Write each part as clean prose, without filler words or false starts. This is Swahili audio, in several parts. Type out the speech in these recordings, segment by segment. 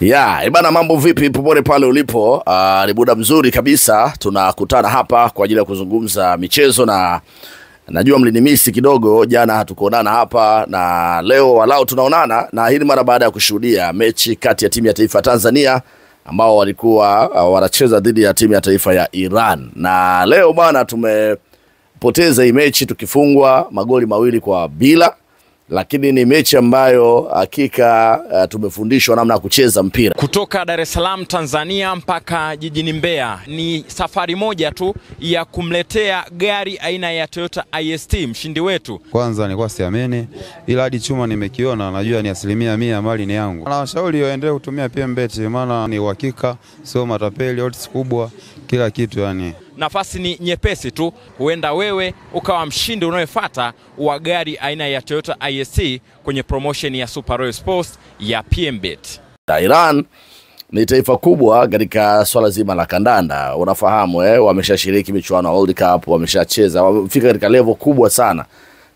Ibana, mambo vipi popote pale ulipo? Ni muda mzuri kabisa tunakutana hapa kwa ajili ya kuzungumza michezo, na najua mlinimisi kidogo, jana hatukuonana hapa na leo walao tunaonana, na hii mara baada ya kushuhudia mechi kati ya timu ya taifa Tanzania ambao walikuwa wanacheza dhidi ya timu ya taifa ya Iran. Na leo bana tumepoteza hii mechi tukifungwa magoli 2-0. Lakini ni mechi ambayo hakika tumefundishwa namna ya kucheza mpira. Kutoka Dar es Salaam Tanzania mpaka jijini Mbeya ni safari moja tu ya kumletea gari aina ya Toyota IST mshindi wetu. Kwanza nilikuwa siamini, ila hadi chuma nimekiona, najua ni 100% mali ni yangu. Na washauri waendelee kutumia PMBet, maana ni uhakika, sio matapeli, odds kubwa, kila kitu yani. Nafasi ni nyepesi tu, huenda wewe ukawa mshindi unayefuata wa gari aina ya Toyota IST kwenye promotion ya Super Royal Sports ya PMBet. Iran ni taifa kubwa katika swala zima la kandanda. Unafahamu wameshashiriki michuano ya World Cup, wameshacheza, wamefika katika level kubwa sana.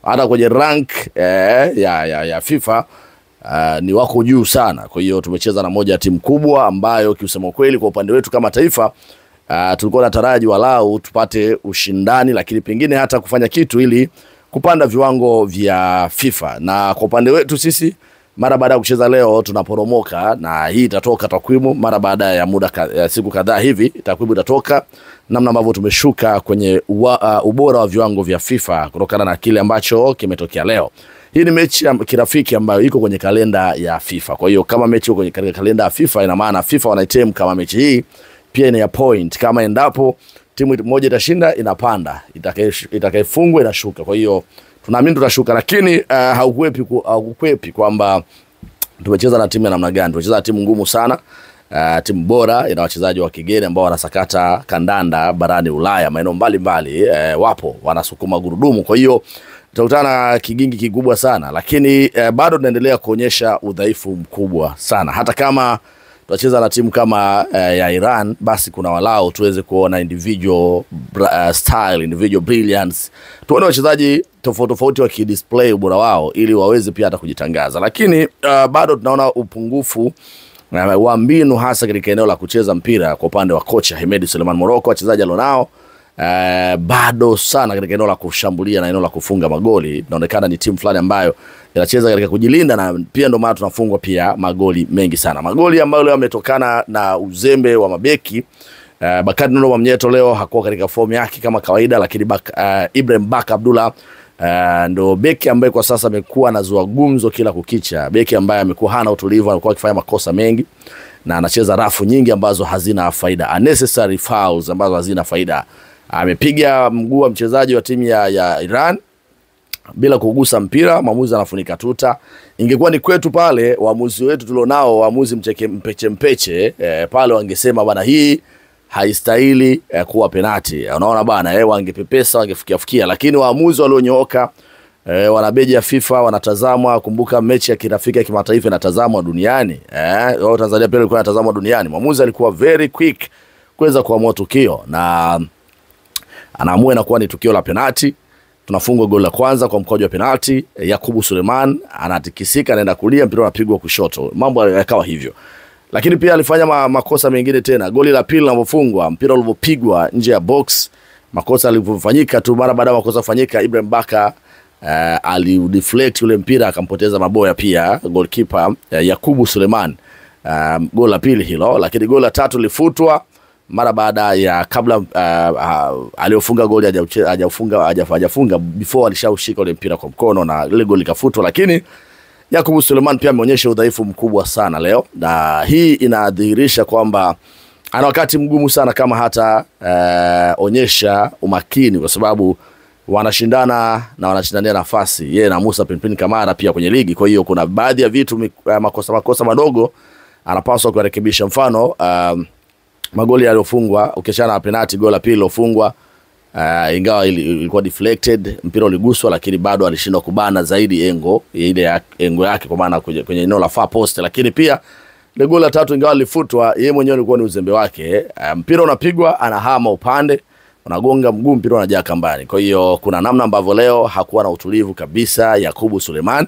Hata kwenye rank ya FIFA ni wako juu sana. Kwa hiyo tumecheza na moja ya timu kubwa ambayo kiusema kweli kwa upande wetu kama taifa tulikuwa nataraji walau tupate ushindani, lakini pengine hata kufanya kitu ili kupanda viwango vya FIFA. Na kwa upande wetu sisi, mara baada ya kucheza leo tunaporomoka, na hii itatoka takwimu mara baada ya muda siku kadhaa hivi, takwimu itatoka namna ambavyo tumeshuka kwenye ubora wa viwango vya FIFA kutokana na kile ambacho kimetokea leo. Hii ni mechi ya kirafiki ambayo iko kwenye kalenda ya FIFA. Kwa hiyo kama mechi iko kwenye kalenda ya FIFA, ina maana FIFA wanaitem kama mechi hii pia ina point. Kama endapo timu moja itashinda inapanda, itakayefungwa inashuka. Kwa hiyo tunaamini tutashuka, lakini haukwepi kwamba tumecheza na timu ya namna gani. Tumecheza na timu ngumu sana, timu bora, ina wachezaji wa kigeni ambao wanasakata kandanda barani Ulaya, maeneo mbalimbali wapo wanasukuma gurudumu. Kwa hiyo tutakutana kigingi kikubwa sana, lakini bado tunaendelea kuonyesha udhaifu mkubwa sana. Hata kama tunacheza na timu kama ya Iran, basi kuna walao tuweze kuona individual style, individual brilliance. Tuone wachezaji tofauti wakidisplay ubora wao ili waweze pia hata kujitangaza. Lakini bado tunaona upungufu wa mbinu, hasa katika eneo la kucheza mpira kwa upande wa kocha Hemed Suleiman Morocco. Wachezaji alionao bado sana katika eneo la kushambulia na eneo la kufunga magoli. Inaonekana ni timu fulani ambayo inacheza katika kujilinda, na pia ndio maana tunafungwa pia magoli mengi sana. Magoli ambayo leo yametokana na uzembe wa mabeki. Bakari Nondo Mwamnyeto leo hakuwa katika form yake kama kawaida, lakini Ibrahim Baka Abdullah ndo beki ambaye kwa sasa amekuwa anazua gumzo kila kukicha. Beki ambaye amekuwa hana utulivu, anakuwa akifanya makosa mengi na anacheza rafu nyingi ambazo hazina faida, unnecessary fouls ambazo hazina faida. Amepiga mguu wa mchezaji wa timu ya Iran bila kugusa mpira, mwamuzi anafunika tuta. Ingekuwa ni kwetu pale, waamuzi wetu tulionao, waamuzi mpeche pale, wangesema bana hii haistahili kuwa penalti. Unaona bana, wangepepesa, wangefikia. Lakini waamuzi walionyooka, wanabeji ya FIFA wanatazamwa. Kumbuka mechi ya kirafiki ya kimataifa inatazamwa duniani. Tanzania pia ilikuwa inatazamwa duniani. Mwamuzi alikuwa very quick kuweza kuamua tukio, na anaamua inakuwa ni tukio la penalti. Tunafungwa goli la kwanza kwa mkwaju wa penalti. Yakubu Suleiman anatikisika, anaenda kulia, mpira unapigwa kushoto. Mambo yakawa hivyo. Lakini pia alifanya makosa mengine tena. Goli la pili linapofungwa, mpira ulipopigwa nje ya box, makosa yalifanyika tu. Mara baada ya makosa kufanyika, Ibrahim Baka alideflect ule mpira, akampoteza maboya pia goalkeeper Yakubu Suleiman. Goli la pili hilo. Lakini goli la tatu lifutwa mara baada ya kabla aliofunga goli hajafunga before alishaushika ule mpira kwa mkono, na ile goli likafutwa. Lakini Yakubu Suleiman pia ameonyesha udhaifu mkubwa sana leo, na hii inadhihirisha kwamba ana wakati mgumu sana kama hata onyesha umakini, kwa sababu wanashindana na wanashindania nafasi yeye na Musa Pinpin Kamara pia kwenye ligi. Kwa hiyo kuna baadhi ya vitu makosa madogo anapaswa kurekebisha. Mfano magoli yaliyofungwa, ukiachana na penalti, goli la pili lilofungwa, ingawa ilikuwa deflected, mpira uliguswa, lakini bado alishindwa kubana zaidi engo yake, kwa maana kwenye eneo la far post. Lakini pia ile goli la tatu, ingawa lilifutwa, yeye mwenyewe alikuwa ni uzembe wake. Mpira unapigwa, anahama upande, unagonga mguu, mpira unajaa kambani. Kwa hiyo kuna namna ambavyo leo hakuwa na utulivu kabisa Yakubu Suleiman.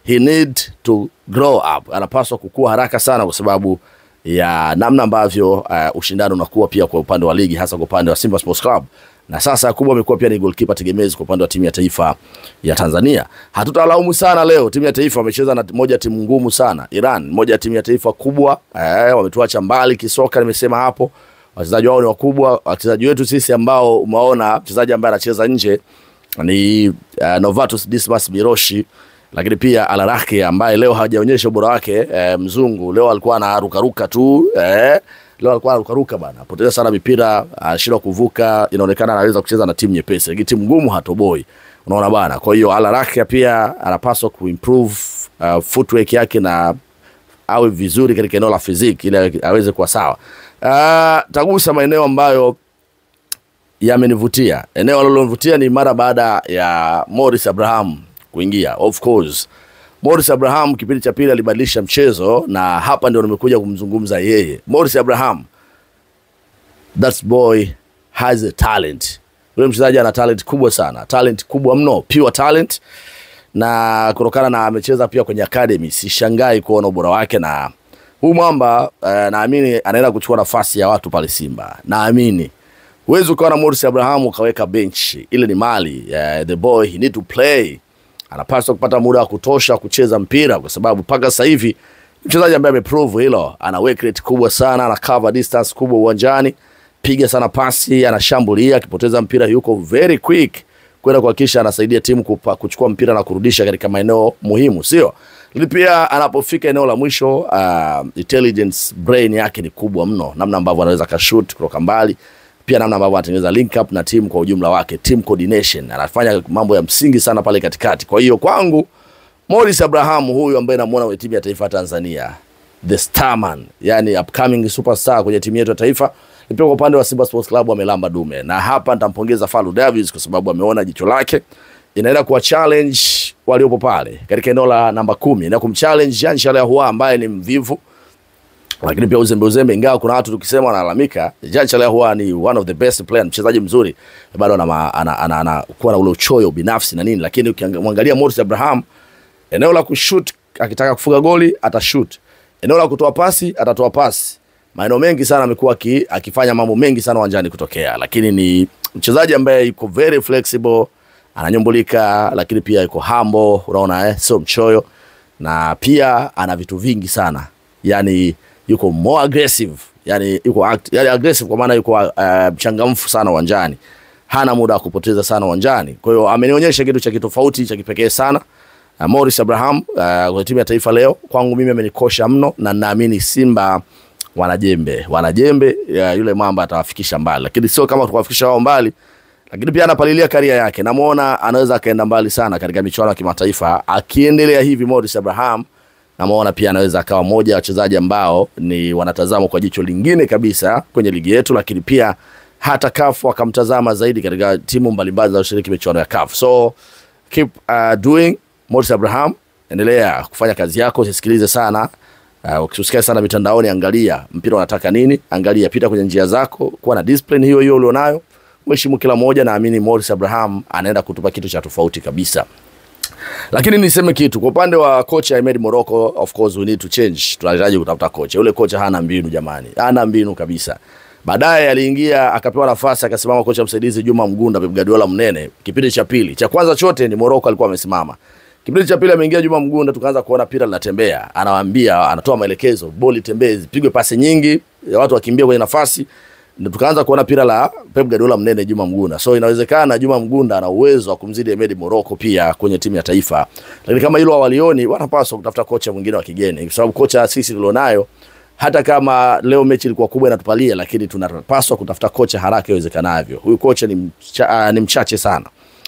He need to grow up. Anapaswa kukua haraka sana, kwa sababu ya namna ambavyo ushindani unakuwa pia kwa upande wa ligi, hasa kwa upande wa Simba Sports Club. Na sasa kubwa amekuwa pia ni goalkeeper tegemezi kwa upande wa timu ya taifa ya Tanzania. Hatutalaumu sana leo, timu ya taifa wamecheza na moja timu ngumu sana, Iran, moja ya timu ya taifa kubwa, wametuacha mbali kisoka, nimesema hapo. Wachezaji wao ni wakubwa, wachezaji wetu sisi ambao umeona mchezaji ambaye anacheza nje ni Novatus Dismas Miroshi, lakini pia Alaraki ambaye leo hajaonyesha ubora wake. Mzungu leo alikuwa anarukaruka tu, leo alikuwa anarukaruka bana, poteza sana mipira, shida kuvuka, inaonekana anaweza kucheza na timu nyepesi, lakini timu ngumu hatoboi, unaona bana. Kwa hiyo Alaraki pia anapaswa kuimprove footwork yake na awe vizuri katika eneo la physique ili aweze kuwa sawa. Tagusa maeneo ambayo yamenivutia. Eneo lililonivutia ni mara baada ya Morris Abraham kuingia. Of course Morris Abraham kipindi cha pili alibadilisha mchezo, na hapa ndio nimekuja kumzungumza yeye. Morris Abraham, that boy has a talent. Yule mchezaji ana talent kubwa sana, talent kubwa mno, pure talent. Na kutokana na amecheza pia kwenye academy, sishangai kuona ubora wake. Na huyu mwamba naamini anaenda kuchukua nafasi ya watu pale Simba. Naamini huwezi ukawa na Morris Abraham ukaweka bench, ile ni mali. The boy he need to play, anapaswa kupata muda wa kutosha kucheza mpira, kwa sababu paka sasa hivi mchezaji ambaye ameprove hilo, ana work rate kubwa sana, ana cover distance kubwa uwanjani, piga sana pasi, anashambulia, akipoteza mpira yuko very quick kwenda kuhakikisha anasaidia timu kuchukua mpira na kurudisha katika maeneo muhimu, sio? Lakini pia anapofika eneo la mwisho, intelligence brain yake ni kubwa mno, namna ambavyo anaweza kashoot kutoka mbali, pia namna ambavyo anatengeneza link up na timu kwa ujumla wake, team coordination, anafanya mambo ya msingi sana pale katikati. Kwa hiyo kwangu Morris Abraham huyu ambaye namuona kwenye timu ya taifa Tanzania, the starman, yani upcoming superstar kwenye timu yetu ya taifa. Pia kwa upande wa Simba Sports Club wamelamba dume, na hapa nitampongeza Fadlu Davids kwa sababu ameona jicho lake inaenda kuwa challenge waliopo pale katika eneo la namba 10, na kumchallenge Jean Charles Ahoua ambaye ni mvivu, lakini pia uzembe, ingawa kuna watu tukisema wanalalamika. Jean Charles Ahoua ni one of the best player, mchezaji mzuri, bado anakuwa na ule uchoyo binafsi na nini, lakini ukimwangalia Morris Abraham, eneo la kushoot akitaka kufunga goli atashoot, eneo la kutoa pasi atatoa pasi, maeneo mengi sana amekuwa akifanya mambo mengi sana uwanjani kutokea. Lakini ni mchezaji ambaye yuko very flexible, ananyumbulika, lakini pia yuko humble, unaona sio mchoyo, na pia ana vitu vingi sana, yani yuko more aggressive, yani yuko aggressive kwa maana yuko mchangamfu sana uwanjani, hana muda wa kupoteza sana uwanjani. Kwa hiyo amenionyesha kitu cha kitofauti cha kipekee sana Morris Abraham kwa timu ya taifa leo. Kwangu mimi amenikosha mno, na naamini Simba wanajembe yule mamba atawafikisha mbali, lakini sio kama tukawafikisha wao mbali, lakini pia anapalilia career yake. Namuona anaweza kaenda mbali sana katika michuano ya kimataifa akiendelea hivi. Morris Abraham namuona pia anaweza akawa moja ya wachezaji ambao ni wanatazama kwa jicho lingine kabisa kwenye ligi yetu, lakini pia hata CAF wakamtazama zaidi katika timu mbalimbali za ushiriki michuano ya CAF. So keep doing Morris Abraham, endelea kufanya kazi yako, usisikilize sana ukisikia sana mitandaoni, angalia mpira unataka nini, angalia, pita kwenye njia zako, kuwa na discipline hiyo ulionayo, mheshimu kila mmoja. Naamini Morris Abraham anaenda kutupa kitu cha tofauti kabisa. Lakini niseme kitu kwa upande wa kocha Ahmed Morocco, of course we need to change. Tunahitaji kutafuta kocha. Yule kocha hana mbinu jamani, hana mbinu kabisa. Baadaye aliingia akapewa nafasi akasimama kocha msaidizi Juma Mgunda, Pep Guardiola mnene. Kipindi cha pili, cha kwanza chote ni Morocco alikuwa amesimama. Kipindi cha pili ameingia Juma Mgunda, tukaanza kuona pira linatembea. Anawaambia, anatoa maelekezo, boli tembezi, pigwe pasi nyingi, watu wakimbia kwenye nafasi. Ndio tukaanza kuona pira la Pep Guardiola mnene Juma Mgunda. So inawezekana Juma Mgunda ana uwezo wa kumzidi Ahmed Morocco pia kwenye timu ya taifa. Lakini kama hilo hawalioni, wanapaswa kutafuta kocha mwingine wa kigeni, kwa sababu kocha sisi tulionayo, hata kama leo mechi ilikuwa kubwa inatupalia, lakini tunapaswa kutafuta kocha haraka iwezekanavyo. Huyu kocha ni mchache sana.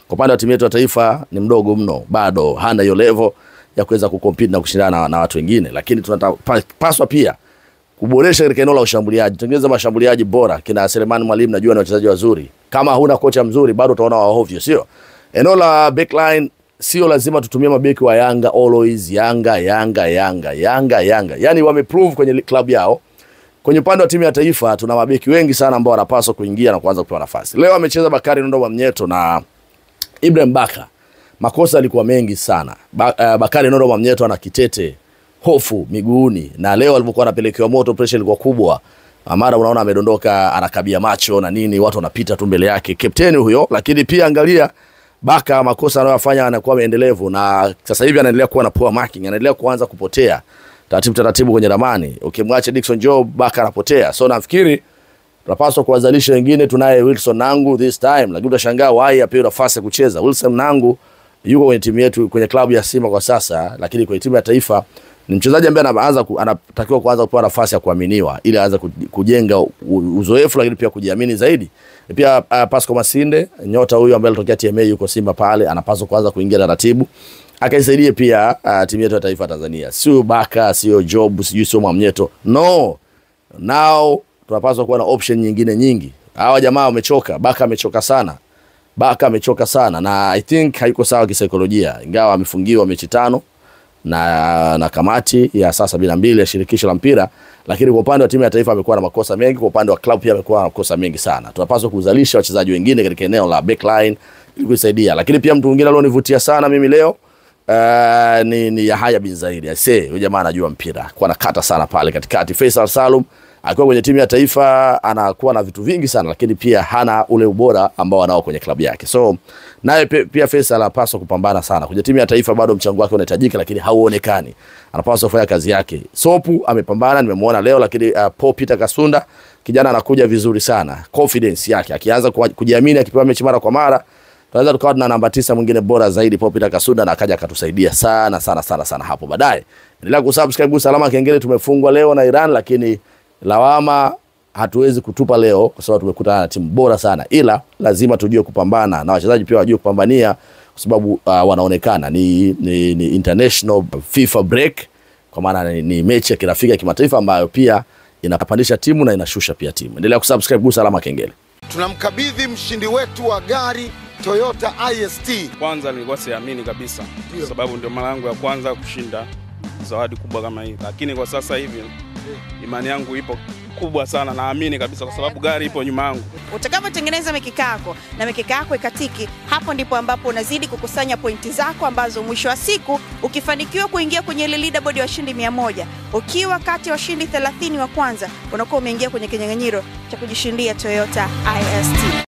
Kwa upande wa timu yetu ya taifa ni mdogo mno, bado hana hiyo level ya kuweza kucompete na kushindana na watu wengine. Lakini tunapaswa pia kuboresha katika eneo la ushambuliaji, tengeneza mashambuliaji bora. Kina Selemani Mwalimu najua ni wachezaji wazuri, kama huna kocha mzuri bado utaona wahovyo, sio? Eneo la backline sio lazima tutumie mabeki wa Yanga always Yanga. Yani wameprove kwenye club yao. Kwenye upande wa timu ya taifa tuna mabeki wengi sana ambao wanapaswa kuingia na kuanza kupewa nafasi. Leo amecheza Bakari Nondo wa Mnyeto na Ibrahim Baka. Makosa yalikuwa mengi sana. Bakari Nondo wa Mnyeto ana kitete hofu miguuni, na leo alipokuwa anapelekewa moto pressure ilikuwa kubwa. Mara unaona amedondoka, anakabia macho na nini, watu wanapita tu mbele yake. Kapteni huyo, lakini pia angalia Baka makosa anayofanya anakuwa maendelevu, na sasa hivi anaendelea kuwa na poor marking, anaendelea kuanza kupotea taratibu kwenye ramani. Ukimwacha Dickson Job, Baka anapotea. So nafikiri tunapaswa kuwazalisha wengine. Tunaye Wilson Nangu this time, lakini utashangaa why apewe nafasi ya kucheza. Wilson Nangu yuko kwenye timu yetu, kwenye klabu ya Simba kwa sasa, lakini kwenye timu ya taifa ni mchezaji ambaye anatakiwa kuanza kupewa nafasi ya kuaminiwa ili aanze kujenga uzoefu, lakini pia kujiamini zaidi. Pia Pascal Masinde, nyota huyu ambaye alitokea TMA yuko Simba pale, anapaswa kuanza kuingia taratibu akaisaidia pia timu yetu ya taifa ya Tanzania. Sio Baka, sio Job, sio Mwamnyeto. No. Now tunapaswa kuwa na option nyingine nyingi. Hawa jamaa wamechoka. Baka amechoka sana na I think haiko sawa kisaikolojia. Ingawa amefungiwa mechi 5 na kamati ya saa 72 ya shirikisho la mpira, lakini kwa upande wa timu ya taifa amekuwa na makosa mengi, kwa upande wa club pia amekuwa na makosa mengi sana. Tunapaswa kuzalisha wachezaji wengine katika eneo la backline ili kusaidia. Lakini pia mtu mwingine alionivutia sana mimi leo ni Yahya bin Zaid. Huyu jamaa anajua mpira, kwa nakata sana pale katikati. Faisal Salum akiwa kwenye timu ya taifa anakuwa na vitu vingi sana, lakini pia hana ule ubora ambao anao kwenye klabu yake. So naye pia Faisal anapaswa kupambana sana. Kwenye timu ya taifa bado mchango wake unahitajika, lakini hauonekani. Anapaswa kufanya kazi yake. Sopu amepambana, nimemuona leo, lakini Paul Peter Kasunda kijana anakuja vizuri sana. Confidence yake akianza kujiamini, akipewa mechi mara kwa mara, tunaweza tukawa na namba 9 mwingine bora zaidi, Paul Peter Kasunda, na akaja akatusaidia sana hapo baadaye. Endelea kusubscribe, gusa alama kengele. Tumefungwa leo na Iran, lakini lawama hatuwezi kutupa leo kwa sababu tumekutana na timu bora sana, ila lazima tujue kupambana na wachezaji pia wajue kupambania, kwa sababu wanaonekana ni international FIFA break, kwa maana ni mechi ya kirafiki ya kimataifa ambayo pia inapandisha timu na inashusha pia timu. Endelea kusubscribe, gusa alama kengele. Tunamkabidhi mshindi wetu wa gari Toyota IST. Kwanza nilikuwa siamini kabisa, kwa sababu ndio mara yangu ya kwanza kushinda zawadi kubwa kama hii, lakini kwa sasa hivi imani yangu ipo kubwa sana, naamini kabisa kwa sababu gari ipo nyuma yangu. Utakapotengeneza mikeka yako na mikeka yako ikatiki, hapo ndipo ambapo unazidi kukusanya pointi zako ambazo mwisho wa siku ukifanikiwa kuingia kwenye ile leaderboard ya washindi 100, ukiwa kati ya washindi 30 wa kwanza, unakuwa umeingia kwenye kinyang'anyiro cha kujishindia Toyota IST.